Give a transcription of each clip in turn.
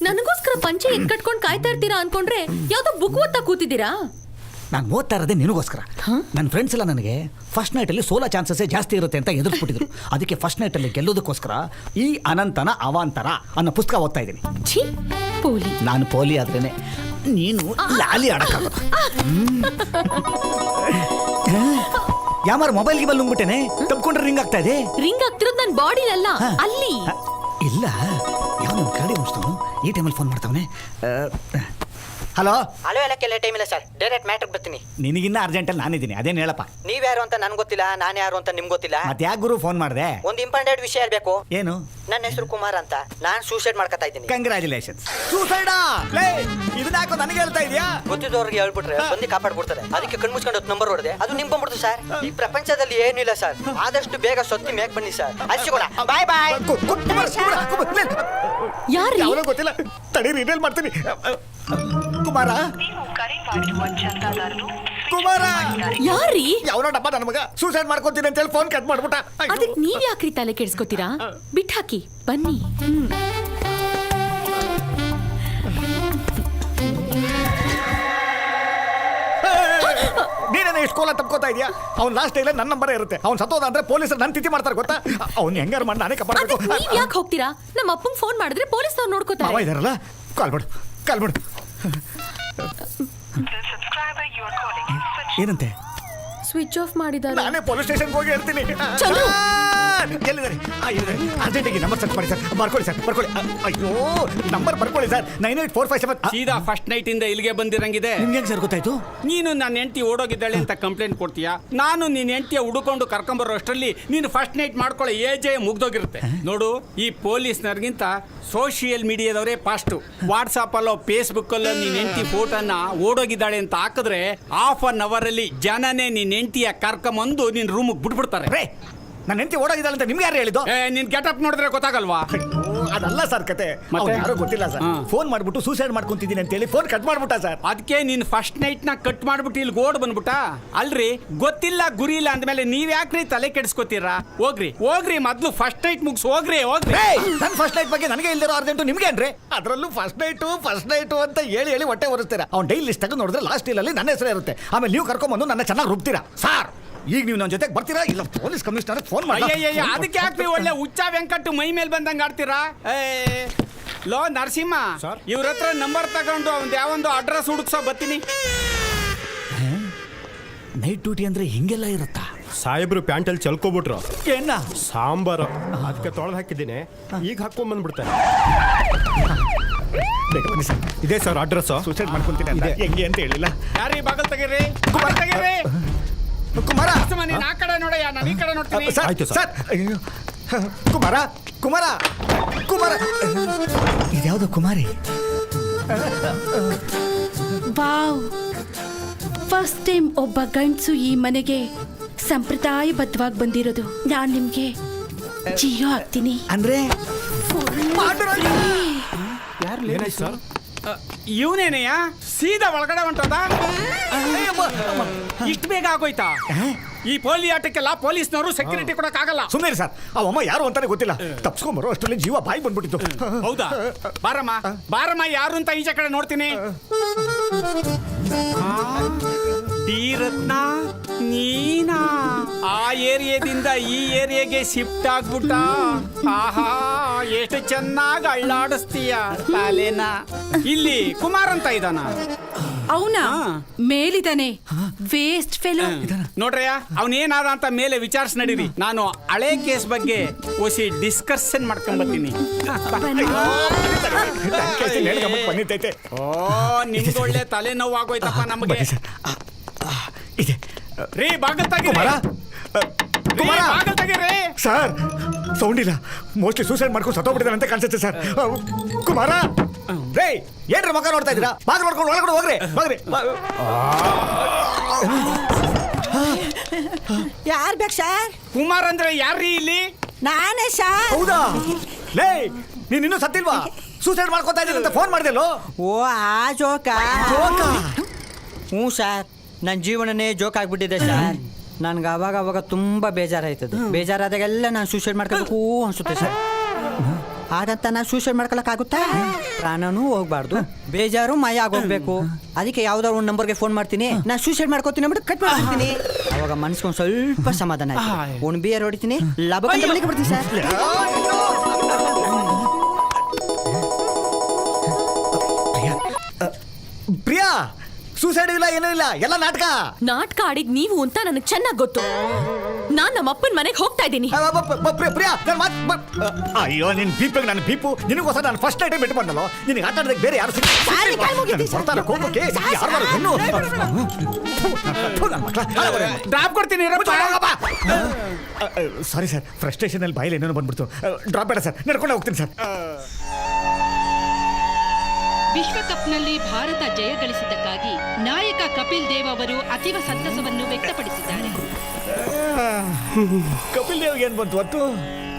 ನನಗೋಸ್ಕರ ಪಂಚೆ ಎತ್ ಕಟ್ಕೊಂಡು ಕಾಯ್ತಾ ಇರ್ತೀರಾ ಅನ್ಕೊಂಡ್ರೆ ಯಾವ್ದೋ ಬುಕ್ ಓದ್ತಾ ಕೂತಿದ್ದೀರಾ? ನಾನು ಓದ್ತಾ ಇರೋದೇ ನಿನಗೋಸ್ಕರ. ನನ್ನ ಫ್ರೆಂಡ್ಸ್ ಎಲ್ಲ ನನಗೆ ಫಸ್ಟ್ ನೈಟಲ್ಲಿ ಸೋಲೋ ಚಾನ್ಸಸ್ಸೇ ಜಾಸ್ತಿ ಇರುತ್ತೆ ಅಂತ ಎದುರಿಸ್ಬಿಟ್ಟಿದ್ರು. ಅದಕ್ಕೆ ಫಸ್ಟ್ ನೈಟಲ್ಲಿ ಗೆಲ್ಲೋದಕ್ಕೋಸ್ಕರ ಈ ಅನಂತನ ಅವಾಂತರ ಅನ್ನೋ ಪುಸ್ತಕ ಓದ್ತಾ ಇದ್ದೀನಿ. ಛೀ, ಪೋಲಿ. ನಾನು ಪೋಲಿ ಆದ್ರೇನೆ ನೀನು ಲಾಲಿ ಆಡಕ್ಕಾಗೋದು. ಯಾಮಾರ ಮೊಬೈಲ್ಗೆ ಬಲ್ ನುಂಗ್ಬಿಟ್ಟೇನೆ, ತಪ್ಕೊಂಡ್ರೆ ರಿಂಗ್ ಆಗ್ತಾ ಇದೆ. ರಿಂಗ್ ಆಗ್ತಿರೋದು ನನ್ನ ಬಾಡಿಲಲ್ಲ, ಅಲ್ಲಿ. ಇಲ್ಲ, ಯಾವ ನನ್ನ ಕರಡಿ ಮುಗಿಸ್ತವನು ಈ ಟೈಮಲ್ಲಿ ಫೋನ್ ಮಾಡ್ತಾವನೆ. ಹಲೋ ಹಲೋ, ಎಲ್ಲಕ್ಕೆಲ್ಲ ಟೈಮ್ ಇಲ್ಲ ಸರ್, ಡೈರೆಕ್ಟ್ ಮ್ಯಾಟ್ರಿಗೆ ಬರ್ತೀನಿ. ನಿನಗಿನ್ನ ಅರ್ಜೆಂಟಲ್ಲಿ ನಾನಿದ್ದೀನಿ, ಅದೇನು ಹೇಳಪ್ಪ. ನೀವ್ಯಾರು ಅಂತ ನನ್ಗೆ ಗೊತ್ತಿಲ್ಲ, ನಾನು ಯಾರು ಅಂತ ನಿಮ್ಗೆ ಗೊತ್ತಿಲ್ಲ. ಮತ್ತೆ ಯಾಕೆ ಗುರು ಫೋನ್ ಮಾಡಿದೆ? ಒಂದು ಇಂಪಾರ್ಟೆಂಟ್ ವಿಷಯ ಇರಬೇಕು. ಏನು? ನನ್ನ ಹೆಸರು ಕುಮಾರ್ ಅಂತ, ನಾನು ಸೂಸೈಡ್ ಮಾಡ್ಕೊತಾ ಇದ್ದೀನಿ. ಕಂಗ್ರ್ಯಾಚುಲೇಷನ್ಸ್. ಸೂಸೈಡಾ? ಇದನ್ನ ಯಾಕೋ ನನಗೆ ಹೇಳ್ತಾ ಇದೆಯಾ? ಗೊತ್ತಿದ್ದವ್ರಿಗೆ ಹೇಳ್ಬಿಟ್ರೆ ಬಂದು ಕಾಪಾಡ್ಬಿಡ್ತಾರೆ. ಅದಕ್ಕೆ ಕಣ್ಮುಚ್ಕೊಂಡು ನಂಬರ್ ಹೊಡೆದೆ, ಅದು ನಿಮ್ ಬಂದ್ಬಿಡ್ತು ಸರ್. ಈ ಪ್ರಪಂಚದಲ್ಲಿ ಏನು ಇಲ್ಲ ಸರ್, ಆದಷ್ಟು ಬೇಗ ಸೊತ್ತಿ ಮೇಕ್ ಬನ್ನಿ ಸರ್. ಅರ್ಸಿಕೋಣ, ಬಾಯ್ ಬಾಯ್. ಯಾರು? ಯಾವನೋ ಗೊತ್ತಿಲ್ಲ, ತಡೀರಿ, ಇಮೇಲ್ ಮಾಡ್ತೀನಿ. ಕುಮಾರ, ಕುಮಾರ. ಯಾರೀ? ಯಾವನೋ ಡಬ್ಬ ನನ್ನ ಮಗ ಸೂಸೈಡ್ ಮಾಡ್ಕೊತೀನಿ ಅಂತ ಹೇಳಿ ಫೋನ್ ಕಟ್ ಮಾಡ್ಬಿಟ್ಟ. ಅದಕ್ಕೆ ನೀವ್ ಯಾಕ್ರಿ ತಲೆ ಕೆಡ್ಸ್ಕೊತೀರಾ? ಬಿಟ್ ಹಾಕಿ, ಬನ್ನಿ. ನೀನೇನೆ ಇಷ್ಟು ಕೋಲ ತಪ್ಕೋತಾ ಇದೆಯಾ? ಅವ್ನು ಲಾಸ್ಟ್ ಡೇಲಿ ನನ್ನ ನಂಬರೇ ಇರುತ್ತೆ. ಅವ್ನು ಸತ್ತೋದ ಅಂದ್ರೆ ಪೊಲೀಸರು ನನ್ನ ತಿಥಿ ಮಾಡ್ತಾರೆ ಗೊತ್ತಾ? ಅವ್ನು ಹೆಂಗಾರು ಮಾಡಿ ನಾನೇ ಕಾಪಾಡಬೇಕು. ನೀವ್ ಯಾಕೆ ಹೋಗ್ತೀರಾ? ನಮ್ಮ ಅಪ್ಪಂಗ್ ಫೋನ್ ಮಾಡಿದ್ರೆ ಪೊಲೀಸ್ನವ್ರು ನೋಡ್ಕೋತಾರೆ. ಮಾವ ಇದಾರಲ್ಲ, ಕಾಲ್ ಮಾಡು, ಕಾಲ್ ಮಾಡು. ಏನಂತೆ? ಸ್ವಿಚ್ ಆಫ್ ಮಾಡಿದ್ದಾರೆ. ನಾನೇ ಪೊಲೀಸ್ ಸ್ಟೇಷನ್ಗೆ ಹೋಗಿ ಹೇಳ್ತೀನಿ. ಚಂದ್ರು, ಎಲ್ಲಿದ್ದಾರೆ? ಅರ್ಜೆಂಟಿಗೆ ನಂಬರ್ ಸರ್ಚ್ ಮಾಡಿ ಸರ್, ಬರ್ಕೊಳ್ಳಿ ಸರ್, ಬರ್ಕೊಳ್ಳಿ. ಅಯ್ಯೋ, ನಂಬರ್ ಬರ್ಕೊಳ್ಳಿ ಸರ್, 98457. ಸೀದಾ ಫಸ್ಟ್ ನೈಟ್ ಇಂದ ಇಲ್ಲಿಗೆ ಬಂದಿರಂಗಿದೆ. ನಿಮ್ಗೆ ಸರ್ ಗೊತ್ತಾಯ್ತು? ನೀನು ನನ್ನ ಹೆಂಡತಿ ಓಡೋಗಿದ್ದಾಳೆ ಅಂತ ಕಂಪ್ಲೇಂಟ್ ಕೊಡ್ತೀಯಾ? ನಾನು ನಿನ್ನ ಹೆಂಡತಿಯ ಹುಡುಕೊಂಡು ಕರ್ಕೊಂಬರೋ ಅಷ್ಟರಲ್ಲಿ ನೀನು ಫಸ್ಟ್ ನೈಟ್ ಮಾಡ್ಕೊಳ್ಳೋ ಏಜೇ ಮುಗ್ದೋಗಿರುತ್ತೆ. ನೋಡು, ಈ ಪೊಲೀಸ್ನರ್ಗಿಂತ ಸೋಷಿಯಲ್ ಮೀಡಿಯಾದವರೇ ಫಾಸ್ಟು. ವಾಟ್ಸಾಪಲ್ಲೋ ಫೇಸ್ಬುಕ್ಕಲ್ಲೋ ನಿನ್ನ ಹೆಂಡತಿ ಫೋಟೋನ ಓಡೋಗಿದ್ದಾಳೆ ಅಂತ ಹಾಕಿದ್ರೆ ಹಾಫ್ ಅನ್ ಅವರಲ್ಲಿ ಜನನೇ ನಿನ್ನ ಹೆಂಡತಿಯ ಕರ್ಕೊಂಬಂದು ನಿನ್ನ ರೂಮಿಗೆ ಬಿಟ್ಬಿಡ್ತಾರೆ. ನನ್ನ ಹೆಂಡತಿ ಓಡೋಗಿದ್ದಾಳೆ ಅಂತ ನಿಮ್ಗೆ ಯಾರು ಹೇಳಿದ್ದು? ನಿನ್ ಗೆಟಪ್ ನೋಡಿದ್ರೆ ಗೊತ್ತಾಗಲ್ವಾ? ಅದಲ್ಲ ಸರ್ ಕತೆ, ಮತ್ತೆ ಯಾರೋ ಗೊತ್ತಿಲ್ಲ ಸರ್, ಫೋನ್ ಮಾಡ್ಬಿಟ್ಟು ಸೂಸೈಡ್ ಮಾಡ್ಕೊಂತಿದ್ದೀನಿ ಅಂತ ಹೇಳಿ ಫೋನ್ ಕಟ್ ಮಾಡ್ಬಿಟ್ಟ ಸರ್. ಅದಕ್ಕೆ ನೀನ್ ಫಸ್ಟ್ ನೈಟ್ ನ ಕಟ್ ಮಾಡ್ಬಿಟ್ಟು ಇಲ್ಲಿ ಓಡ್ ಬಂದ್ಬಿಟ್ಟ. ಅಲ್ರಿ, ಗೊತ್ತಿಲ್ಲ ಗುರಿ ಇಲ್ಲ ಅಂದ್ಮೇಲೆ ನೀವ್ ಯಾಕ್ರಿ ತಲೆ ಕೆಡಿಸ್ಕೊತೀರಾ? ಹೋಗ್ರಿ ಹೋಗ್ರಿ, ಮೊದ್ಲು ಫಸ್ಟ್ ನೈಟ್ ಮುಗಿಸ್ ಹೋಗ್ರಿ ಹೋಗ್ರಿ. ನನ್ನ ಫಸ್ಟ್ ನೈಟ್ ಬಗ್ಗೆ ನನಗೆ ಇಲ್ದಿರೋ ಅರ್ಜೆಂಟು ನಿಮ್ಗೆ ಏನ್ರಿ? ಅದರಲ್ಲೂ ಫಸ್ಟ್ ನೈಟು ಅಂತ ಹೇಳಿ ಹೇಳಿ ಹೊಟ್ಟೆ ಹೊರಿಸ್ತೀರಾ. ಅವ್ನು ಡೈಲಿ ಲಿಸ್ಟ್ ತೆಗೆದು ನೋಡಿದ್ರೆ ಲಾಸ್ಟ್ ಡೀಲಲ್ಲಿ ನನ್ನ ಹೆಸರೇ ಇರುತ್ತೆ. ಆಮೇಲೆ ನೀವು ಕರ್ಕೊಂಡ್ಬಂದು ನನ್ನ ಚೆನ್ನಾಗಿ ರುಬ್ತೀರಾ ಸರ್. ಈಗ ನೀವು ನನ್ನ ಜೊತೆಗೆ ಬರ್ತೀರಾ ಇಲ್ಲ ಪೊಲೀಸ್ ಕಮಿಷನರ್ ಫೋನ್ ಮಾಡಿ? ಅದಕ್ಕೆ ಯಾಕೆ ಒಳ್ಳೆ ಹುಚ್ಚ ವೆಂಕಟ್ಟು ಮೈ ಮೇಲೆ ಬಂದಂಗೆ ಆಡ್ತೀರಾ? ಲೋ ನರಸಿಂಹ, ಇವ್ರ ಹತ್ರ ನಂಬರ್ ತಗೊಂಡು ಅವ್ನು ಯಾವೊಂದು ಅಡ್ರೆಸ್ ಹುಡುಕ್ಸೋ ಬರ್ತೀನಿ. ನೈಟ್ ಡ್ಯೂಟಿ ಅಂದ್ರೆ ಹಿಂಗೆಲ್ಲ ಇರುತ್ತಾ? ಸಾಹೇಬ್ರು ಪ್ಯಾಂಟಲ್ಲಿ ಚಲ್ಕೋಬಿಟ್ರು ಏನ ಸಾಂಬಾರು, ಅದಕ್ಕೆ ತೊಳೆದು ಹಾಕಿದ್ದೀನಿ, ಈಗ ಹಾಕೊಂಡ್ ಬಂದ್ಬಿಡ್ತಾರೆ. ಇದೇ ಸರ್ ಅಡ್ರೆಸ್. ಸೂಸೈಡ್ ಮಾಡ್ಕೊಂತೀನಿ ಅಂತ ಹೆಂಗೆ ಅಂತ ಹೇಳಿಲ್ಲ. ಯಾರೀ ಬಾಗಲ್ ತೆಗೀರಿ, ಬಾಗಲ್ ತೆಗೀರಿ. ಕುಮಾರ, ನೀನ್ ಆ ಕಡೆ ನೋಡಯ್ಯ, ನಾನು ಈ ಕಡೆ ನೋಡ್ತೀನಿ. ಆಯ್ತು ಸರ್. ಕುಮಾರ, ಕುಮಾರ, ಕುಮಾರ, ಇದ್ಯಾವುದೋ ಕುಮಾರಿ. ವಾವ್, ಫಸ್ಟ್ ಟೈಮ್ ಒಬ್ಬ ಗಂಡಸು ಈ ಮನೆಗೆ ಸಂಪ್ರದಾಯಬದ್ಧವಾಗಿ ಬಂದಿರೋದು. ನಾನು ನಿಮ್ಗೆ ಜಿಯೋ ಆಗ್ತೀನಿ ಅಂದ್ರೆ ಏನಾಯ್ತು ಸರ್? ಇವನೇನೆಯ ಸೀದಾ ಒಳಗಡೆ ಹೊಂಟದ? ಇಷ್ಟು ಬೇಗ ಆಗೋಯ್ತಾ? ಈ ಪೋಲಿ ಆಟಕ್ಕೆಲ್ಲ ಪೊಲೀಸ್ನವರು ಸೆಕ್ಯೂರಿಟಿ ಕೊಡಕ್ ಆಗಲ್ಲ. ಸುಮ್ಮನೆ ಸರ್, ಅವಮ್ಮ ಯಾರು ಅಂತಾನೆ ಗೊತ್ತಿಲ್ಲ. ತಪ್ಸ್ಕೊಂಬರೋ ಅಷ್ಟರಲ್ಲಿ ಜೀವ ಬಾಯಿ ಬಂದ್ಬಿಟ್ಟಿತ್ತು. ಹೌದಾ? ಬಾರಮ್ಮ ಬಾರಮ್ಮ, ಯಾರು ಅಂತ ಈಚೆ ಕಡೆ ನೋಡ್ತೀನಿ. ಧೀರತ್ನ ನೀನಾ? ಆ ಏರಿಯಾದಿಂದ ಈ ಏರಿಯಾಗೆ ಶಿಫ್ಟ್ ಆಗ್ಬಿಟ್ಟ. ಆಹಾ, ಎಷ್ಟು ಚೆನ್ನಾಗಿ ಅಳ್ಳಾಡಿಸ್ತೀಯ ತಲೆನ. ಇಲ್ಲಿ ಕುಮಾರ್ ಅಂತ ಇದ್ದಾನ? ಅವನಾ? ಮೇಲಿದ್ದಾನೆ, ವೇಸ್ಟ್ ಫೆಲೋ. ನೋಡ್ರಯ್ಯ, ಅವನೇನಾದ ಅಂತ ಮೇಲೆ ವಿಚಾರಿಸ್ ನಡೀರಿ. ನಾನು ಹಳೆ ಕೇಸ್ ಬಗ್ಗೆ ಓಸಿ ಡಿಸ್ಕಷನ್ ಮಾಡ್ಕೊಂಡ್ ಬರ್ತೀನಿ. ಓ, ನಿಮ್ಗೆ ಒಳ್ಳೆ ತಲೆನೋವು ಆಗೋಯ್ತಪ್ಪ ನಮಗೆ. ರೀ, ಬಾಗಲ್ ತೆಗೀರಿ, ಬಾಗಲ್ ತೆಗೀರಿ. ಸರ್, ಸೌಂಡ್ ಇಲ್ಲ, ಮೋಸ್ಟ್ಲಿ ಸೂಸೈಡ್ ಮಾಡ್ಕೊಂಡು ಸತ್ತೋಗ್ಬಿಟ್ಟಿದ್ದಾನೆ ಅಂತ ಕಾಣಿಸುತ್ತೆ ಸರ್. ಕುಮಾರ, ರೇ, ಏನ್ರ ಮಗ ನೋಡ್ತಾ ಇದ್ದೀರಾ? ಬಾಗಿಲು ನೋಡ್ಕೊಂಡು ಒಳಗಡೆ ಹೋಗ್ರಿ, ಹೋಗ್ರಿ. ಯಾರು ಬೇಕು ಸರ್? ಕುಮಾರ್ ಅಂದ್ರೆ ಯಾರ್ರೀ ಇಲ್ಲಿ? ನಾನೇ ಸರ್. ಹೌದಾ? ಲೇ, ನೀನ್ ಇನ್ನೂ ಸತ್ತಿಲ್ವಾ? ಸೂಸೈಡ್ ಮಾಡ್ಕೊತಾ ಇದ್ದೀನಿ ಅಂತ ಫೋನ್ ಮಾಡಿದೆಲ್ಲೋ? ಓ, ಆ ಜೋಕ? ಹ್ಞೂ ಸರ್, ನನ್ನ ಜೀವನನೇ ಜೋಕ್ ಆಗ್ಬಿಟ್ಟಿದೆ ಸರ್. ನನ್ಗೆ ಅವಾಗ ತುಂಬ ಬೇಜಾರಾಯ್ತದೆ. ಬೇಜಾರಾದಾಗೆಲ್ಲ ನಾನು ಸೂಸೈಡ್ ಮಾಡ್ಕೋಬೇಕು ಅನ್ಸುತ್ತೆ ಸರ್. ಹಾಗಂತ ನಾನು ಸೂಸೈಡ್ ಮಾಡ್ಕೊಳಕ್ಕಾಗುತ್ತಾ? ಪ್ರಾಣನೂ ಹೋಗ್ಬಾರ್ದು, ಬೇಜಾರು ಮಾಯ ಆಗೋಗ್ಬೇಕು. ಅದಕ್ಕೆ ಯಾವ್ದಾದ್ರು ಒಂದು ನಂಬರ್ಗೆ ಫೋನ್ ಮಾಡ್ತೀನಿ, ನಾನು ಸೂಸೈಡ್ ಮಾಡ್ಕೋತೀನಿ ಅಂದ್ಬಿಟ್ಟು ಕಟ್ ಮಾಡ್ತೀನಿ. ಅವಾಗ ಮನ್ಸ್ಕೊಂಡು ಸ್ವಲ್ಪ ಸಮಾಧಾನ ಆಯ್ತು. ಒಂದು ಬಿಯರ್ ಹೊಡಿತೀನಿ, ಲಾಭ ಬಳಿಕ ಬರ್ತೀನಿ ಸರ್. ಪ್ರಿಯಾ, ಸೂಸೈಡ್ ಇಲ್ಲ, ಏನೂ ಇಲ್ಲ, ಎಲ್ಲ ನಾಟಕ. ನಾಟಕ ಆಡಿದ್ ನೀವು ಅಂತ ನನಗೆ ಚೆನ್ನಾಗಿ ಗೊತ್ತು. ನಾನ್ ನಮ್ಮ ಅಪ್ಪನ ಮನೆಗೆ ಹೋಗ್ತಾ ಇದ್ದೀನಿ. ಪ್ರಿಯಾ, ಅಯ್ಯೋ ನಿನ್ ಬೀಪಿಗೆ ನನ್ನ ಬೀಪು. ನಿನಗೋಸ್ಕರ ನಾನು ಫಸ್ಟ್ ನೈಟೇ ಬಿಟ್ಟು ಬಂದಲ್ಲ. ನಿನಗೆ ಆಟ ಆಡೋದಕ್ಕೆ ಬೇರೆ ಯಾರು ಬರ್ತಾರ ಕೋಪಕ್ಕೆ? ಡ್ರಾಪ್ ಕೊಡ್ತೀನಿ. ಸಾರಿ ಸರ್, ಫ್ರಸ್ಟ್ರೇಷನ್ ಅಲ್ಲಿ ಬಾಯಲ್ಲಿ ಏನೇನೋ ಬಂದ್ಬಿಡ್ತು. ಡ್ರಾಪ್ ಬೇಡ ಸರ್, ನಡ್ಕೊಂಡು ಹೋಗ್ತೀನಿ ಸರ್. ವಿಶ್ವಕಪ್ನಲ್ಲಿ ಭಾರತ ಜಯ ಗಳಿಸಿದ್ದಕ್ಕಾಗಿ ನಾಯಕ ಕಪಿಲ್ ದೇವ್ ಅವರು ಅತೀವ ಸಂತಸವನ್ನು ವ್ಯಕ್ತಪಡಿಸಿದ್ದಾರೆ. ಕಪಿಲ್ ದೇವ್ಗೆ ಏನ್ ಬಂತು?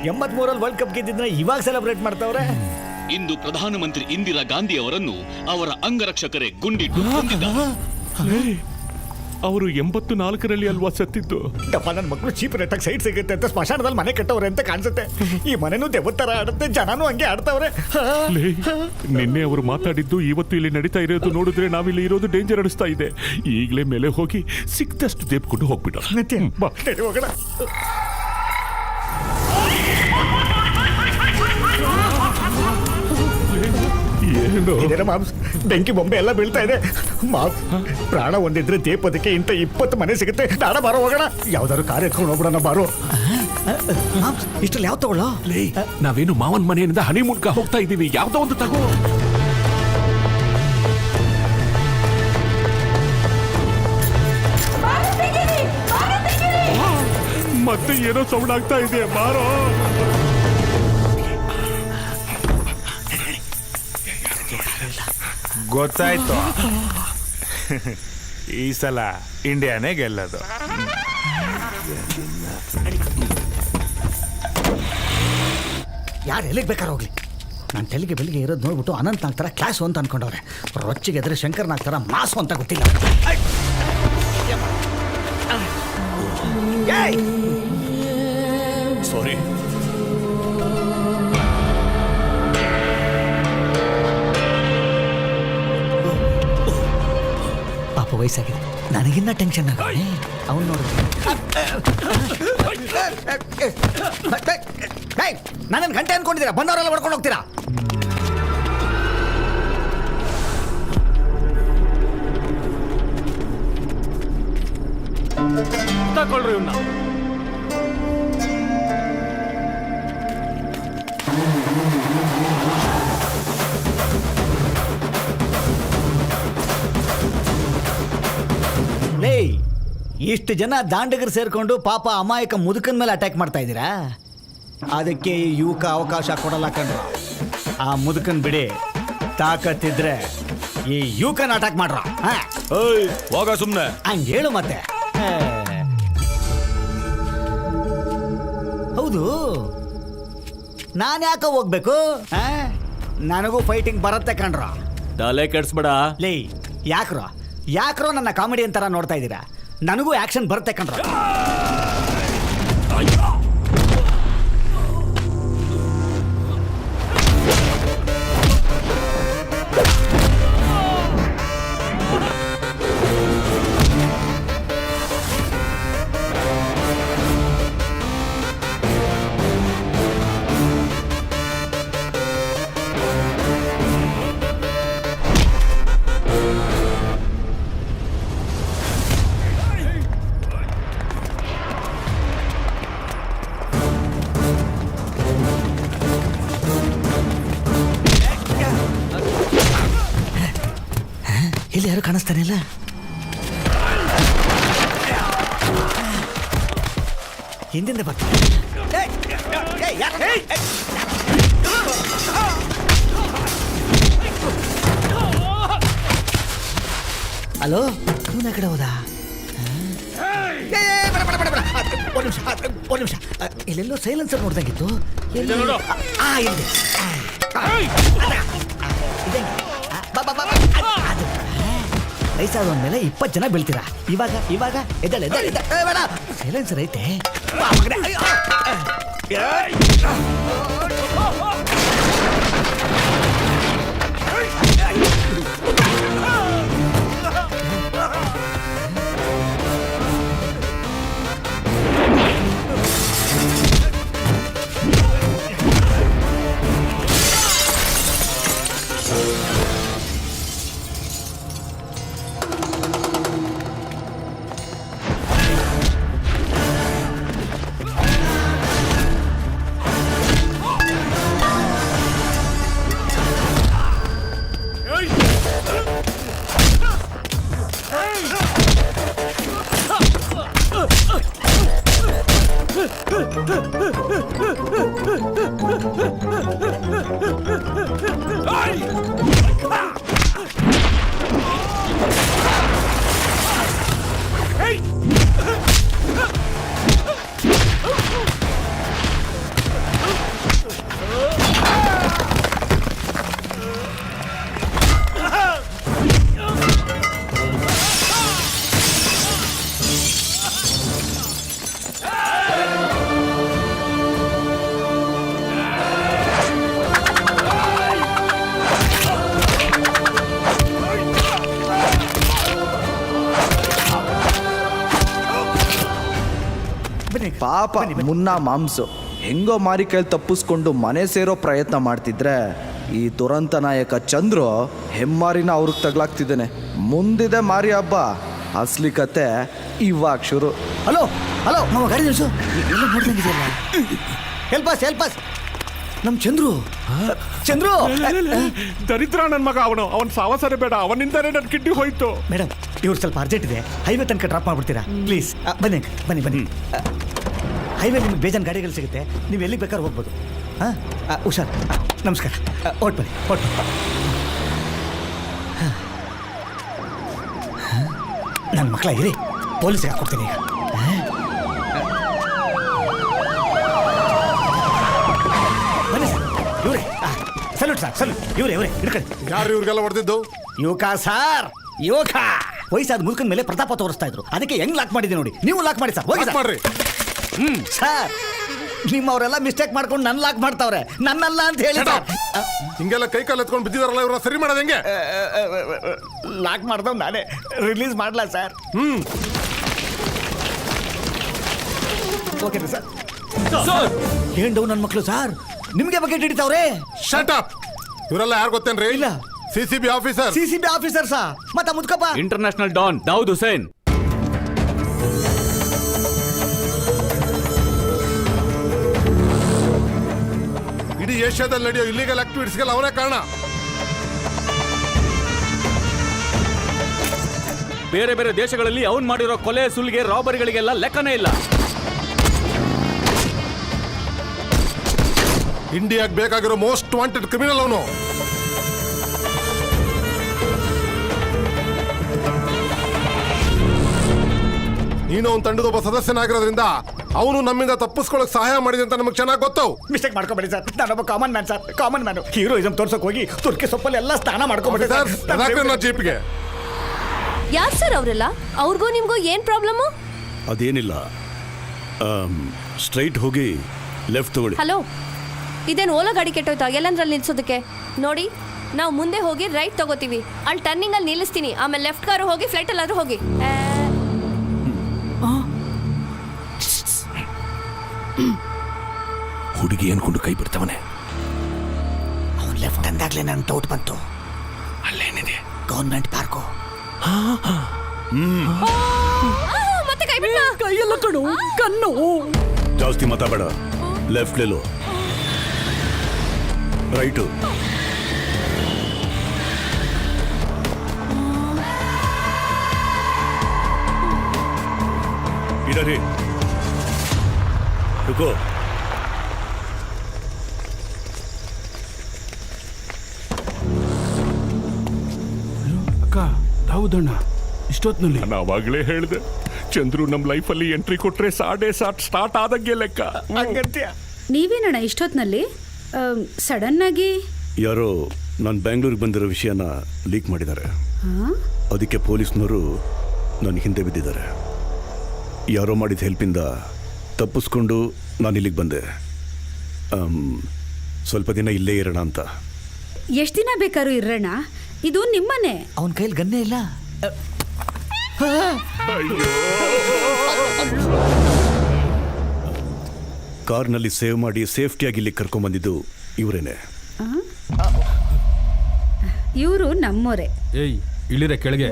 83ರಲ್ಲಿ ವರ್ಲ್ಡ್ ಕಪ್ ಗೆದ್ದಿದ್ರೆ ಇವಾಗ ಸೆಲೆಬ್ರೇಟ್ ಮಾಡ್ತಾವ್ರೆ. ಇಂದು ಪ್ರಧಾನಮಂತ್ರಿ ಇಂದಿರಾ ಗಾಂಧಿ ಅವರನ್ನು ಅವರ ಅಂಗರಕ್ಷಕರೇ ಗುಂಡಿಟ್ಟು ಕೊಂದಿದ್ದಾರೆ. ಅವರು 84ರಲ್ಲಿ ಅಲ್ವಾ ಸತ್ತಿದ್ದು? ನನ್ನ ಮಕ್ಕಳು ಚೀಪ್ ರೇಟಾಗಿ ಸೈಡ್ ಸಿಗುತ್ತೆ ಅಂತ ಸ್ಮಶಾನದಲ್ಲಿ ಮನೆ ಕಟ್ಟವ್ರೆ ಅಂತ ಕಾಣಿಸುತ್ತೆ. ಈ ಮನೆನೂ ದೆವ್ವತ್ತರ ಆಡುತ್ತೆ, ಜನನೂ ಹಂಗೆ ಆಡ್ತಾವ್ರೆ. ನಿನ್ನೆ ಅವರು ಮಾತಾಡಿದ್ದು ಇವತ್ತು ಇಲ್ಲಿ ನಡೀತಾ ಇರೋದು ನೋಡಿದ್ರೆ ನಾವಿಲ್ಲಿ ಇರೋದು ಡೇಂಜರ್ ಅನಿಸ್ತಾ ಇದೆ. ಈಗಲೇ ಮೇಲೆ ಹೋಗಿ ಸಿಕ್ತಷ್ಟು ದೇಪ್ಕೊಂಡು ಹೋಗ್ಬಿಡೋಣ. ಹೋಗೋಣ. ಏನು ಮಾಮ್ಸ್, ಬೆಂಕಿ ಬೊಂಬೆ ಎಲ್ಲ ಬೀಳ್ತಾ ಇದೆ. ಮಾಮ್ಸ್, ಪ್ರಾಣ ಒಂದಿದ್ರೆ ದೇಪದಕ್ಕೆ ಇಂತ 20 ಮನೆ ಸಿಗುತ್ತೆ. ನಾಡ ಬಾರೋ ಹೋಗೋಣ. ಯಾವ್ದಾದ್ರು ಕಾರ್ ಎತ್ಕೊಂಡು ಹೋಗ್ಬಿಡೋಣ ಬಾರೋ. ಇಷ್ಟಲ್ಲಿ ಯಾವ ತಗೊಳ್ಳೋ? ನಾವೇನು ಮಾವನ್ ಮನೆಯಿಂದ ಹನಿಮೂನ್ಕ ಹೋಗ್ತಾ ಇದೀವಿ, ಯಾವ್ದೋ ಒಂದು ತಗೋ. ಮತ್ತೆ ಏನೋ ಸೌಂಡ್ ಆಗ್ತಾ ಇದೆ, ಬಾರೋ. ಗೊತ್ತಾಯ್ತು, ಈ ಸಲ ಇಂಡಿಯಾನೇ ಗೆಲ್ಲೋದು. ಯಾರು ಎಲ್ಲಿಗೆ ಬೇಕಾದ್ರೆ ಹೋಗ್ಲಿ, ನಾನು ತೆಲಿಗೆ ಬೆಳಿಗ್ಗೆ ಇರೋದು ನೋಡ್ಬಿಟ್ಟು ಅನಂತ್ ನಾಗ್ತಾರ ಕ್ಲಾಸು ಅಂತ ಅನ್ಕೊಂಡವ್ರೆ. ರೊಚ್ಚಿಗೆ ಎದ್ರೆ ಶಂಕರ್ ನಾಗ್ತಾರ ಮಾಸು ಅಂತ ಗೊತ್ತಿಲ್ಲ. ಸಾರಿ. ಪಾಪ ವಯಸ್ಸಾಗಿದೆ, ನನಗಿನ್ನ ಟೆನ್ಷನ್ ಆಗಿ ಅವನು ನೋಡಿದ್ರೆ ನಾನೇನು ಗಂಟೆ ಅನ್ಕೊಂಡಿದ್ದೀರಾ? ಬಂದವರೆಲ್ಲ ಹೊಡ್ಕೊಂಡು ಹೋಗ್ತೀರಾ? ತಗೊಳ್ರಿ ಇವ್ನ. ಲೇ, ಇಷ್ಟು ಜನ ದಾಂಡಗರು ಸೇರ್ಕೊಂಡು ಪಾಪ ಅಮಾಯಕ ಮುದುಕನ ಮೇಲೆ ಅಟ್ಯಾಕ್ ಮಾಡ್ತಾ ಇದ್ದೀರಾ? ಅದಕ್ಕೆ ಈ ಯುವಕ ಅವಕಾಶ ಕೊಡಲ್ಲ ಕಂಡ್ರು. ಆ ಮುದುಕನ್ ಬಿಡಿ, ತಾಕತ್ತಿದ್ರೆ ಈ ಯುವಕನ ಅಟ್ಯಾಕ್ ಮಾಡ್ರ. ಹೋಗ ಸುಮ್ನೆ. ಹಂಗೆ ಹೇಳು ಮತ್ತೆ. ಹೌದು, ನಾನು ಯಾಕೆ ಹೋಗ್ಬೇಕು? ನನಗೂ ಫೈಟಿಂಗ್ ಬರುತ್ತೆ ಕಣ್ರ. ತಲೆ ಕೆಡ್ಸ್ಬೇಡ. ಲೇ, ಯಾಕ್ರೋ ನನ್ನ ಕಾಮಿಡಿ ಅಂತಾರ ನೋಡ್ತಾ ಇದ್ದೀರಾ? ನನಗೂ ಆಕ್ಷನ್ ಬರುತ್ತೆ ಕಣ್ರ. ಇಲ್ಲಿ ಯಾರು ಕಾಣಿಸ್ತಾನೆ ಇಲ್ಲ. ಹಿಂದಿಂದ ಬರ್ತಾರೆ. ಹಲೋ, ಇವನ ಕಡೆ ಹೋದ? ಒಂದು ನಿಮಿಷ, ಇಲ್ಲೆಲ್ಲೋ ಸೈಲೆನ್ಸರ್ ನೋಡ್ದಂಗಿತ್ತು. ವಯಸ್ಸಾದ್ಮೇಲೆ 20 ಜನ ಬೀಳ್ತೀರಾ. ಇವಾಗ ಎದ್ದಳ ಸೈಲೆನ್ಸರ್ ಐತೆ. ಪಾಪ ಮುನ್ನ ಮಾಂಸು ಹೆಂಗೋ ಮಾರಿ ಕೈಲಿ ತಪ್ಪಿಸ್ಕೊಂಡು ಮನೆ ಸೇರೋ ಪ್ರಯತ್ನ ಮಾಡ್ತಿದ್ರೆ ಈ ದುರಂತ ನಾಯಕ ಚಂದ್ರು ಹೆಮ್ಮಾರಿನ ಅವ್ರಿಗೆ ತಗ್ಲಾಗ್ತಿದ್ದೇನೆ. ಮುಂದಿದೆ ಮಾರಿ ಹಬ್ಬ. ಅಸ್ಲಿ ಕತೆ ಇವಾಗ ಶುರು. ಹಲೋ ಹಲೋ ನಮ್ಮ ಗಾಡಿ ನಿಲ್ಸು. ಎಲ್ಲ ನೋಡ್ದಂಗಿದೆಯಲ್ಲ. ಹೆಲ್ಪಸ್ ನಮ್ ಚಂದ್ರು ದರಿದ್ರ ನನ್ ಮಗ ಅವನ್ ಸಾವಸರೆ ಬೇಡ, ಅವನಿಂದಾನೇ ನನ್ ಕಿಡ್ನಿ ಹೋಯ್ತು. ಮೇಡಮ್ ಇವ್ರು ಸ್ವಲ್ಪ ಅರ್ಜೆಂಟ್ ಇದೆ, ಹೈವೇ ತನಕ ಡ್ರಾಪ್ ಮಾಡ್ಬಿಡ್ತೀರಾ ಪ್ಲೀಸ್? ಬನ್ನಿ ಹೈವೇ ನಿಮ್ಗೆ ಬೇಜಾನ್ ಗಾಡಿಗಳು ಸಿಗುತ್ತೆ, ನೀವು ಎಲ್ಲಿಗೆ ಬೇಕಾದ್ರೆ ಹೋಗ್ಬೋದು. ಹಾಂ ಹುಷಾರ್. ನಮಸ್ಕಾರ. ಹೊಟ್ ಬನ್ನಿ. ನನ್ನ ಮಕ್ಕಳ ಇರಿ, ಪೊಲೀಸ್ಗೆ ಹಾಕ್ಕೊಡ್ತೀನಿ ಈಗ. ಬನ್ನಿ ಸರ್, ಇವರೇ ಸಲ್ಯೂಟ್ ಸರ್, ಸಲ್ಯೂಟ್. ಇವರೇ ಹಿಡ್ಕೊಳ್ಳಿ. ಯಾರು ಇವ್ರಿಗೆಲ್ಲ ಹೊಡೆದಿದ್ದು? ಯುವಕ ಸರ್, ಯುವಕ. ವಯಸ್ಸಾದ ಮುಲ್ಕನ ಮೇಲೆ ಪ್ರತಾಪ ತೋರಿಸ್ತಾ ಇದ್ರು, ಅದಕ್ಕೆ ಹೆಂಗ್ ಲಾಕ್ ಮಾಡಿದೆ ನೋಡಿ. ನೀವು ಲಾಕ್ ಮಾಡಿ ಸರ್, ಹೋಗಿ ಸರ್. ಮಾಡ್ರಿ. ಸರ್ ನಿಮ್ಮವರೆಲ್ಲ ಮಿಸ್ಟೇಕ್ ಮಾಡ್ಕೊಂಡು ನನ್ನ ಲಾಕ್ ಮಾಡ್ತಾವ್ರೆ, ನನ್ನಲ್ಲ ಅಂತ ಹೇಳಿ. ಹಿಂಗೆಲ್ಲ ಕೈ ಕಾಲು ಎತ್ಕೊಂಡು ಬಿದ್ದಿದಾರಲ್ಲ, ಇವ್ರನ್ನ ಸರಿ ಮಾಡೋದು ಹೆಂಗೆ? ಲಾಕ್ ಮಾಡ್ದವ್ ನಾನೇ, ರಿಲೀಸ್ ಮಾಡ್ಲಾ ಸರ್? Okay sir. ಏನ್ ನನ್ನ ಮಕ್ಕಳು ಸರ್ ನಿಮ್ಗೆ ಬಗ್ಗೆ ಹಿಡಿತಾವ್ರೆ? Shut up. ಇವರೆಲ್ಲ ಯಾರು ಗೊತ್ತೇನ್ರಿ? ಇಲ್ಲ. ಸಿಸಿಬಿ ಆಫೀಸರ್ ಸಾ. ಮತ್ತ ಮುದ್ಕಪ್ಪ ಇಂಟರ್ನ್ಯಾಷನಲ್ ಡಾನ್ ದಾವೂದ್ ಹುಸೇನ್. ಇಡೀ ಏಷ್ಯಾದಲ್ಲಿ ನಡೆಯೋ ಇಲ್ಲಿಗಲ್ ಆಕ್ಟಿವಿಟೀಸ್ಗೆಲ್ಲ ಅವನೇ ಕಾರಣ. ಬೇರೆ ಬೇರೆ ದೇಶಗಳಲ್ಲಿ ಅವನ್ ಮಾಡಿರೋ ಕೊಲೆ, ಸುಲಿಗೆ, ರಾಬರಿಗಳಿಗೆಲ್ಲ ಲೆಕ್ಕನೇ ಇಲ್ಲ. ಇಂಡಿಯಾಗೆ ಬೇಕಾಗಿರೋ ಮೋಸ್ಟ್ ವಾಂಟೆಡ್ ಕ್ರಿಮಿನಲ್ ಅವನು. ನೀನು ಒಂದು ತಂಡದ ಒಬ್ಬ ಸದಸ್ಯನಾಗಿರೋದ್ರಿಂದ ಅವನು ನಮ್ಮಿಂದ ತಪ್ಪಿಸ್ಕೊಳ್ಳೋಕೆ ಸಹಾಯ ಮಾಡಿದೆ ಅಂತ ನಮಗೆ ಚೆನ್ನಾಗಿ ಗೊತ್ತು. ಮಿಸ್ಟೇಕ್ ಮಾಡ್ಕೊಬೇಡಿ ಸರ್, ನಾನೊಬ್ಬ common man sir, common man. Heroism ತೋರ್ಸಕ್ ಹೋಗಿ ತುರ್ಕಿ ಸೊಪ್ಪಲ್ಲಿ ಎಲ್ಲ ಸ್ನಾನ ಮಾಡ್ಕೊಬೇಡಿ ಸರ್. ಜೀಪ್ಗೆ ಯಾರು ಸರ್ ಅವರೆಲ್ಲ? ಅವ್ರಿಗೂ ನಿಮ್ಗೂ ಏನ್ ಪ್ರಾಬ್ಲಮ್? ಅದೇನಿಲ್ಲ, ಸ್ಟ್ರೈಟ್ ಹೋಗಿ ಲೆಫ್ಟ್ ತಗೊಳ್ಳಿ. ಹಲೋ, ಇದೇನು ಓಲಾ ಗಾಡಿ ಕೆಟ್ಟೋಯ್ತಾ ಎಲ್ಲಂದ್ರಲ್ಲಿ ನಿಲ್ಸೋದಕ್ಕೆ? ನೋಡಿ, ನಾವು ಮುಂದೆ ಹೋಗಿ ರೈಟ್ ತಗೋತೀವಿ, ಅಲ್ಲಿ ಟರ್ನಿಂಗ್ ಅಲ್ಲಿ ನಿಲ್ಲಿಸ್ತೀನಿ, ಆಮೇಲೆ ಲೆಫ್ಟ್ ಕಾರು ಹೋಗಿ ಫ್ಲೈಟ್ ಅಲ್ಲಾದ್ರೂ ಹೋಗಿ. ಹುಡುಗಿ ಅನ್ಕೊಂಡು ಕೈ ಬಿಡ್ತವನೆ. ಅವನ್ ಲೆಫ್ಟ್ ಅಂದಾಗ್ಲೇ ನನ್ ಡೌಟ್ ಬಂತು. ಅಲ್ಲೇನಿದೆ? Government park. ಮತ್ತೆ ಕೈ ಬಿಟ್ಟ. ಕೈಯೆಲ್ಲ ಕಣು, ಕಣ್ಣು. ಜಾಸ್ತಿ ಮಾತಾಡಬೇಡ. ಲೆಫ್ಟ್ ಲೆಲ್ಲೋ, ರೈಟು. ಇಡರಿ, ರುಕೋ. ಅಕ್ಕ, ದಾವೂದಣ್ಣ ಇಷ್ಟೊತ್ತಿನಲ್ಲಿ ನಾನು ಅವಾಗಲೇ ಹೇಳಿದೆ, ಚಂದ್ರು ನಮ್ಮ ಲೈಫಲ್ಲಿ ಎಂಟ್ರಿ ಕೊಟ್ರೆ ಸ್ಟಾರ್ಟ್ ಆದಂಗೆ ಲೆಕ್ಕ. ಅಗತ್ಯ. ನೀವೇನಣ್ಣ ಇಷ್ಟೊತ್ನಲ್ಲಿ ಸಡನ್ ಆಗಿ? ಯಾರೋ ನಾನು ಬ್ಯಾಂಗ್ಳೂರಿಗೆ ಬಂದಿರೋ ವಿಷಯನ ಲೀಕ್ ಮಾಡಿದ್ದಾರೆ. ಅದಕ್ಕೆ ಪೊಲೀಸ್ನವರು ನನ್ನ ಹಿಂದೆ ಬಿದ್ದಿದ್ದಾರೆ. ಯಾರೋ ಮಾಡಿದ ಹೆಲ್ಪಿಂದ ತಪ್ಪಿಸ್ಕೊಂಡು ನಾನು ಇಲ್ಲಿಗೆ ಬಂದೆ. ಸ್ವಲ್ಪ ದಿನ ಇಲ್ಲೇ ಇರೋಣ ಅಂತ. ಎಷ್ಟು ದಿನ ಬೇಕಾದ್ರೂ ಇರೋಣ, ಇದು ನಿಮ್ಮನೆ. ಅವನ ಕೈಲಿ ಗನ್ನೇ ಇಲ್ಲ. ಕಾರ್ನಲ್ಲಿ ಸೇವ್ ಮಾಡಿ ಸೇಫ್ಟಿಯಾಗಿ ಇಲ್ಲಿ ಕರ್ಕೊಂಡ್ಬಂದಿದ್ದು ಇವರೇನೆ. ಇವರು ನಮ್ಮೋರೆ. ಏಯ್ ಇಳಿರೆ ಕೆಳಗೆ.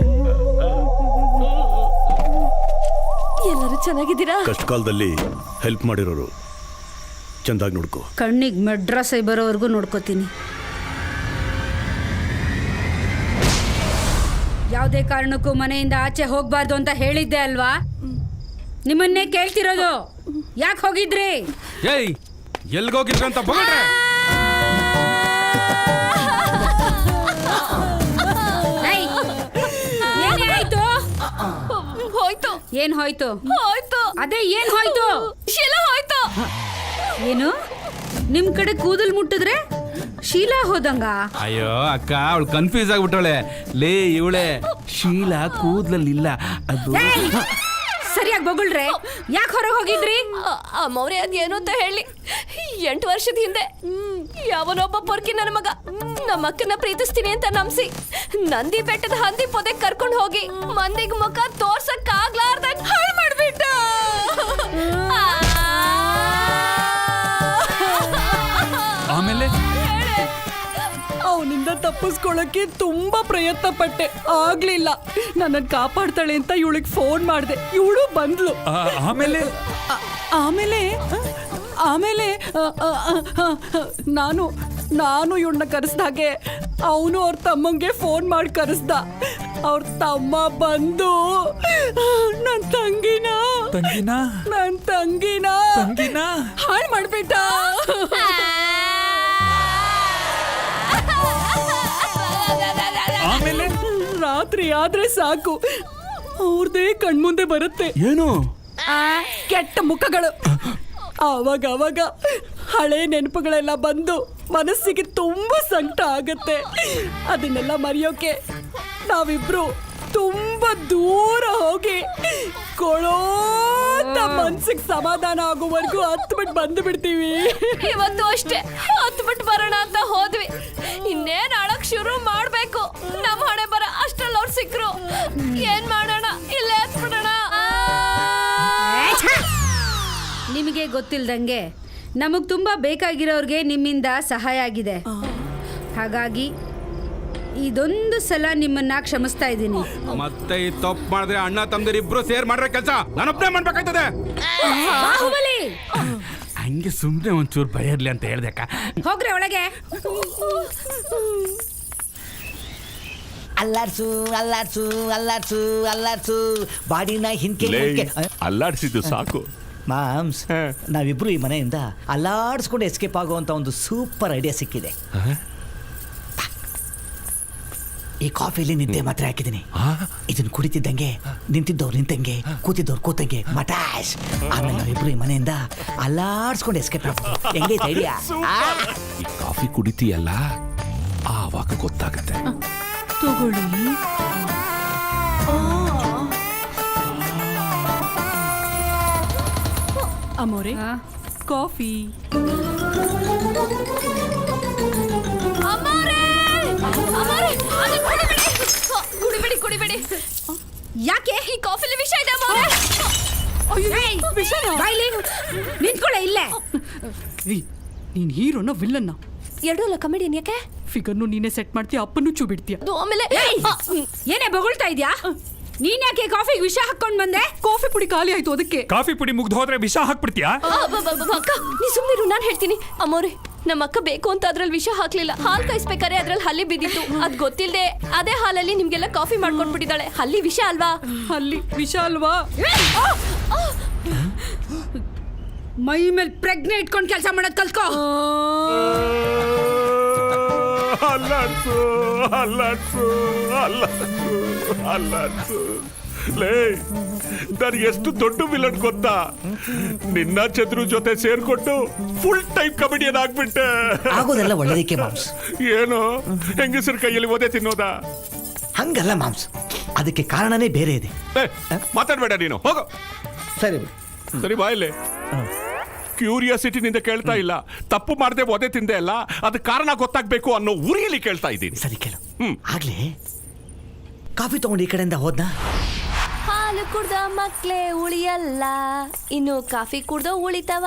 ಎಲ್ಲರೂ ಚೆನ್ನಾಗಿದ್ದೀರಾ? ಕಷ್ಟ ಕಾಲದಲ್ಲಿ ಹೆಲ್ಪ್ ಮಾಡಿರೋರು ಚಂದಾಗಿ ನೋಡ್ಕೋ. ಕಣ್ಣಿಗೆ ಮೆಡ್ರಾಸ್ ಬರೋವರೆಗೂ ನೋಡ್ಕೋತೀನಿ. ಯಾವುದೇ ಕಾರಣಕ್ಕೂ ಮನೆಯಿಂದ ಆಚೆ ಹೋಗ್ಬಾರ್ದು ಅಂತ ಹೇಳಿದ್ದೆ ಅಲ್ವಾ? ನಿಮ್ಮನ್ನೇ ಕೇಳ್ತಿರೋದು. ಯಾಕೆ ಹೋಗಿದ್ರಿ? ಏಯ್ ಎಲ್ಗೋಗಿದ್ರು ಅಂತ ಬಗಳ್ರೆ. ಏನೇ ಆಯ್ತು? ಹೋಯ್ತು. ಏನ್ ಹೋಯ್ತು? ಹೋಯ್ತು. ಅದೇ ಏನ್ ಹೋಯ್ತು? ಶೀಲಾ ಹೋಯ್ತು. ಏನು ನಿಮ್ ಕಡೆ ಕೂದಲ್ ಮುಟ್ಟಿದ್ರೆ ಶೀಲಾ ಹೋದಂಗ? ಅಯ್ಯೋ ಅಕ್ಕ, ಅವಳು ಕನ್ಫ್ಯೂಸ್ ಆಗ್ಬಿಟ್ಟವಳೆ. ಲೇ ಇವಳೆ ಶೀಲಾ ಕೂದ್ಲಲ್ಲಿಲ್ಲ, ಅದು ಸರಿಯಾಗಿ ಬೊಗಳ್ರೆ. ಯಾಕೆ ಹೊರಗೆ ಹೋಗಿದ್ರಿ? ಅಮ್ಮವ್ರೆ ಅದೇನು ಅಂತ ಹೇಳಿ 8 ವರ್ಷದ ಹಿಂದೆ ಯಾವನೊಬ್ಬ ಪೊರ್ಕಿ ನನ್ನ ಮಗ ನಮ್ಮ ಅಕ್ಕನ ಪ್ರೀತಿಸ್ತೀನಿ ಅಂತ ನಂಬಿಸಿ ನಂದಿ ಬೆಟ್ಟದ ಹಂದಿ ಪೊದೆ ಕರ್ಕೊಂಡು ಹೋಗಿ ಮಂದಿಗ್ ಮುಖ ತೋರ್ಸಕ್ ಆಗ್ಲಾರ್ದಾಗ ಹಾಳು ಮಾಡ್ಬಿಟ್ಟ. ಆಮೇಲೆ ಅವನಿಂದ ತಪ್ಪಿಸ್ಕೊಳ್ಳೋಕೆ ತುಂಬಾ ಪ್ರಯತ್ನ ಪಟ್ಟೆ, ಆಗ್ಲಿಲ್ಲ. ನನ್ನನ್ನು ಕಾಪಾಡ್ತಾಳೆ ಅಂತ ಇವಳಿಗೆ ಫೋನ್ ಮಾಡಿದೆ, ಇವಳು ಬಂದ್ಲು. ಆಮೇಲೆ ಆಮೇಲೆ ಆಮೇಲೆ ನಾನು ಇವಳನ್ನ ಕರೆಸ್ದಾಗೆ ಅವನು ಅವ್ರ ತಮ್ಮಂಗೆ ಫೋನ್ ಮಾಡಿ ಕರೆಸ್ದ. ಅವ್ರ ತಮ್ಮ ಬಂದು ನನ್ನ ತಂಗಿನ ಹಾಳು ಮಾಡ್ಬಿಟ್ಟ. ಆಮೇಲೆ ರಾತ್ರಿ ಆದ್ರೆ ಸಾಕು ಅವ್ರದೇ ಕಣ್ಮುಂದೆ ಬರುತ್ತೆ. ಏನು? ಕೆಟ್ಟ ಮುಖಗಳು. ಅವಾಗ ಹಳೆ ನೆನಪುಗಳೆಲ್ಲ ಬಂದು ಮನಸ್ಸಿಗೆ ತುಂಬಾ ಸಂಕಟ ಆಗತ್ತೆ. ಅದನ್ನೆಲ್ಲ ಮರೆಯೋಕೆ ನಾವಿಬ್ರು ತುಂಬಾ ದೂರ ಹೋಗಿ ಕೊಳೋತ ಮನ್ಸಿಗೆ ಸಮಾಧಾನ ಆಗೋವರೆಗೂ ಹತ್ಬಿಟ್ಟು ಬಂದು ಬಿಡ್ತೀವಿ. ಇವತ್ತು ಅಷ್ಟೇ ಹತ್ಬಿಟ್ಟು ಬರೋಣ ಅಂತ ಹೋದ್ವಿ. ಇನ್ನೇನ್ ಅಳಕ್ ಶುರು ಮಾಡ್ಬೇಕು. ನಮ್ಮ ಹಣೆ ಬರ ಅಷ್ಟ್ರಲ್ಲಿ ಅವ್ರು ಸಿಕ್ರು. ಏನ್ ಮಾಡೋಣ, ಇಲ್ಲೇ ಹತ್ಬಿಡೋಣ. ನಿಮಗೆ ಗೊತ್ತಿಲ್ದಂಗೆ ನಮಗ್ ತುಂಬಾ ಬೇಕಾಗಿರೋರ್ಗೆ ನಿಮ್ಮಿಂದ ಸಹಾಯ ಆಗಿದೆ. ಹಾಗಾಗಿ ಇದೊಂದು ಸಲ ನಿಮ್ಮನ್ನ ಕ್ಷಮಿಸ್ತಾ ಇದ್ದೀನಿ. ಮತ್ತೆ ಈ ತಪ್ಪು ಮಾಡಿದ್ರೆ ಅಣ್ಣ ತಮ್ಮದಿರು ಇಬ್ರು ಸೇರ್ ಮಾಡ್ರೆ ಕೆಲಸ ನಾನೊಬ್ಬನೇ ಮಾಡ್ಬೇಕಾಯ್ತದೆ. ಬಾಹುಬಲಿ, ಹಂಗೆ ಸುಮ್ಮನೆ ಒಂಚೂರು ಭಯ ಇರ್ಲಿ ಅಂತ ಹೇಳ್ದಕ್ಕ. ಹೋಗ್ರೆ ಒಳಗೆ. ಅಲ್ಲಾಡ್ಸು ಅಲ್ಲಾಡ್ಸು ಅಲ್ಲಾಡ್ಸು ಅಲ್ಲಾಡ್ಸು ಬಾಡಿನ ಹಿಂದ್ಕೆ ಅಲ್ಲಾಡ್ಸಿದ್ದು ಸಾಕು. ಮಾಮ್ಸ್, ನಾವಿಬ್ರು ಈ ಮನೆಯಿಂದ ಅಲ್ಲಾಡ್ಸ್ಕೊಂಡು ಎಸ್ಕೇಪ್ ಆಗುವಂತ ಒಂದು ಸೂಪರ್ ಐಡಿಯಾ ಸಿಕ್ಕಿದೆ. ಈ ಕಾಫಿಲಿ ನಿದ್ದೆ ಮಾತ್ರ ಹಾಕಿದ್ದೀನಿ. ಇದನ್ನ ಕುಡಿತಿದ್ದಂಗೆ ನಿಂತಿದ್ದವ್ರು ನಿಂತಂಗೆ, ಕೂತಿದ್ದವ್ರು ಕೂತಂಗೆ ಮಟಾಶ್. ಆಮೇಲೆ ನಾವಿಬ್ರು ಈ ಮನೆಯಿಂದ ಅಲ್ಲಾಡ್ಸ್ಕೊಂಡು ಎಸ್ಕೇಪ್ ಆಗ್ಬೋದು. ಹೆಂಗೈತೆ ಐಡಿಯಾ? ಈ ಕಾಫಿ ಕುಡಿತೀಯಲ್ಲ, ಆವಾಗ ಗೊತ್ತಾಗುತ್ತೆ. ತಗೊಳ್ಳಿ. ಅಮೋರೆ, ಕಾಫಿ. ಕುಡಿಬೇಡಿ. ಯಾಕೆ ಈ ಕಾಫಿಲಿ ವಿಷ ಇದೆ? ನಿಂತ್ಕೊಳ್ಳೆ ಇಲ್ಲೇ. ನೀನ್ ಹೀರೋನ ವಿಲ್ಲನ್ನ? ಎರಡೂ ಅಲ್ಲ, ಕಮಿಡಿಯನ್. ಯಾಕೆ? ಫಿಗರ್ನು ನೀನೇ ಸೆಟ್ ಮಾಡ್ತೀಯ, ಅಪ್ಪನ್ನು ಚೂ ಬಿಡ್ತೀಯ. ಆಮೇಲೆ ಏನೇ ಬೊಗಳ್ತಾ ಇದ್ಯಾ? ನೀನ್ ಯಾಕೆ ಕಾಫಿಗೆ ವಿಷ ಹಾಕೊಂಡ್ ಬಂದೆ? ಕಾಫಿ ಪುಡಿ ಖಾಲಿ ಆಯ್ತು, ಅದಕ್ಕೆ. ಕಾಫಿ ಪುಡಿ ಮುಗ್ದು ಹೋದ್ರೆ ವಿಷ ಹಾಕ್ಬಿಡ್ತೀಯಾ? ಅಕ್ಕ, ನೀ ಸುಮ್ಮನಿರು, ನಾನು ಹೇಳ್ತೀನಿ. ಅಮ್ಮೋರೆ, ನಮ್ಮ ಅಕ್ಕ ಬೇಕು ಅಂತ ಅದ್ರಲ್ಲಿ ವಿಷ ಹಾಕ್ಲಿಲ್ಲ. ಹಾಲು ಕಾಯಿಸ್ಬೇಕಾದ್ರೆ ಅದ್ರಲ್ಲಿ ಹಲ್ಲಿ ಬಿದ್ದಿತ್ತು. ಅದ್ ಗೊತ್ತಿಲ್ಲದೆ ಅದೇ ಹಾಲಲ್ಲಿ ನಿಮ್ಗೆಲ್ಲ ಕಾಫಿ ಮಾಡ್ಕೊಂಡ್ಬಿಟ್ಟಿದ್ದಾಳೆ. ಹಲ್ಲಿ ವಿಷ ಅಲ್ವಾ? ಅಲ್ಲಿ ವಿಷ ಅಲ್ವಾ? ಮೈ ಮೇಲೆ ಪ್ರಜ್ಞೆ ಇಟ್ಕೊಂಡು ಕೆಲಸ ಮಾಡೋದ್ ಕಲ್ತ್ಕೋ. ಅಲ್ಲಾಡ್ಸು ಅಲ್ಲಾಡ್ಸು ಅಲ್ಲಾಡ್ಸು ಅಲ್ಲಾಡ್ಸು. ಲೇ, ನಾನು ಎಷ್ಟು ದೊಡ್ಡ ವಿಲನ್ ಗೊತ್ತಾ? ನಿನ್ನ ಚಂದ್ರು ಜೊತೆ ಸೇರ್ಕೊಂಡು ಫುಲ್ ಟೈಮ್ ಕಮಿಡಿಯನ್ ಆಗ್ಬಿಟ್ಟೆ. ಆಗೋದೆಲ್ಲ ಒಳ್ಳೇದಕ್ಕೆ ಮಾಮ್ಸ್. ಏನು ಹೆಂಗಸರ ಕೈಯಲ್ಲಿ ಒದೆ ತಿನ್ನೋದಾ? ಹಂಗಲ್ಲ ಮಾಮ್ಸ್, ಅದಕ್ಕೆ ಕಾರಣನೇ ಬೇರೆ ಇದೆ. ಮಾತಾಡ್ಬೇಡ ನೀನು, ಹೋಗೋ. ಸರಿ ಬಾಯಲ್ಲಿ. ಕ್ಯೂರಿಯಾಸಿಟಿನಿಂದ ಕೇಳ್ತಾ ಇಲ್ಲ, ತಪ್ಪು ಮಾಡದೆ ಒದೆ ತಿಂದೆ ಅಲ್ಲ, ಅದು ಕಾರಣ ಗೊತ್ತಾಗ್ಬೇಕು ಅನ್ನೋ ಉರಿಯಲ್ಲಿ ಕೇಳ್ತಾ ಇದ್ದೀನಿ. ಸರಿ ಕೇಳು. ಆಗ್ಲೇ ಕಾಫಿ ತಗೊಂಡು ಈ ಕಡೆಯಿಂದ ಹೋದ್ನ. ಹಾಲು ಕುಡ್ದ ಮಕ್ಳೇ ಉಳಿಯಲ್ಲ, ಇನ್ನು ಕಾಫಿ ಕುಡ್ದೋ ಉಳಿತವ.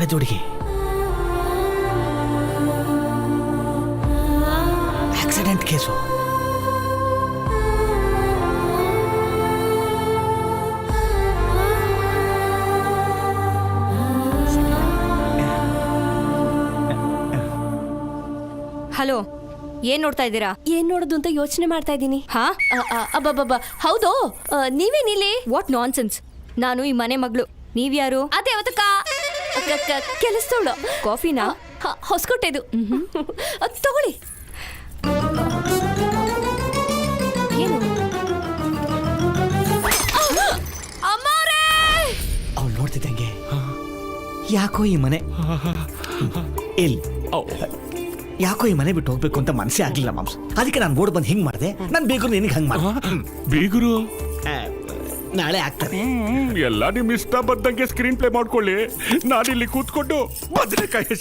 ಕಾಲೇಜ್ ಹುಡುಗಿ ಆಕ್ಸಿಡೆಂಟ್ ಕೇಸು. ಹಲೋ, ಏನ್ ನೋಡ್ತಾ ಇದ್ದೀರಾ? ಏನ್ ನೋಡೋದು ಅಂತ ಯೋಚನೆ ಮಾಡ್ತಾ ಇದ್ದೀನಿ. ಹಾ, ಅಬ್ಬಬ್ಬಬ್ಬ, ಹೌದು, ನೀವೇನಿಲ್ಲಿ? What nonsense. ನಾನು ಈ ಮನೆ ಮಗಳು. ನೀವ್ಯಾರು? ಅದೇ ಅವತ್ತಕ್ಕ ಕೆಲಸದವಳು. ಕಾಫಿನಾ? ಹೊಸಕೊಟ್ಟೆದು. ತಗೊಳ್ಳಿ. ಏನು? ಅಮ್ಮಾರೇ! ಅವ್ಳು ನೋಡ್ತಿದ್ದಂಗೆ ಯಾಕೋ ಈ ಮನೆ ಯಾಕೋ ಈ ಮನೆ ಬಿಟ್ಟು ಹೋಗ್ಬೇಕು ಅಂತ ಮನಸ್ಸೇ ಆಗ್ಲಿಲ್ಲ ಮಾಂಸ. ಅದಕ್ಕೆ ನಾನು ಓಡ್ ಬಂದು ಹಿಂಗ್ ಮಾಡಿದೆ. ನನ್ ಬೇಗರು ನಿನಗೆ ಹಂಗ್ ಮಾಡ. ಬೀಗರು ನಾಳೆ ಆಗ್ತಾನೆ. ಎಲ್ಲ ನಿಮ್ ಇಷ್ಟ ಬಂದಂಗೆ ಸ್ಕ್ರೀನ್ ಪ್ಲೇ ಮಾಡ್ಕೊಳ್ಳಿ. ನಾನಿಲ್ಲಿ ಕೂತ್ಕೊಂಡು ಬದನೆಕಾಯಿ